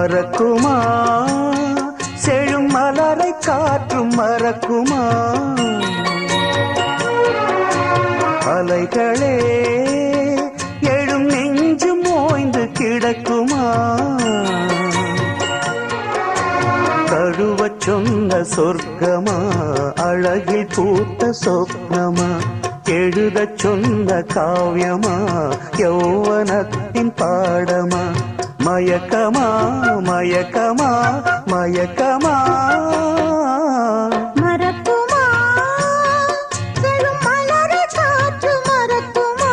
மறக்குமா செழும் மலரை காற்றும் மறக்குமா அலைகளே எழும் நெஞ்சு மோய்ந்து கிடக்குமா கழுவச் சொன்ன சொர்க்கமா அழகில் பூத்த சொப்னமா எழுதச் சொன்ன காவியமா யௌவனத்தின் பாடமா மயக்கமா மயக்கமா மயக்கமா மறக்குமா செழும் மலரை காற்று மறக்குமா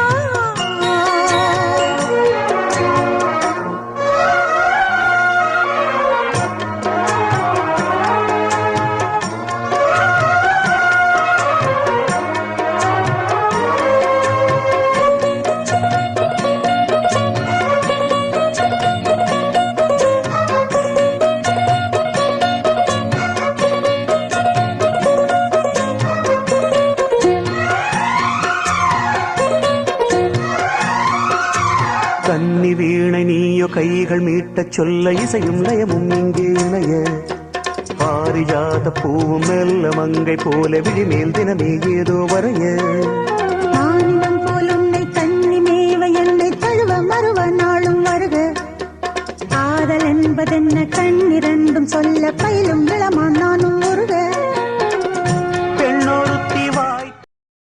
கன்னி வீணை நீயோ கைகள் மீட்டச் சொல்ல இசையும் லயமும் இங்கே இணைய பாரிஜாத பூவும் மெல்ல மங்கை போல விழிமேல் தினமே ஏதோ வரைய ஆனினம் போல் உன்னை கண்ணி மேவ என்னை தழுவ மறுவ நாளும் வருக காதல் என்பதென்ன கண்ணிரண்டும் சொல்ல பயிலும் விளமா நான்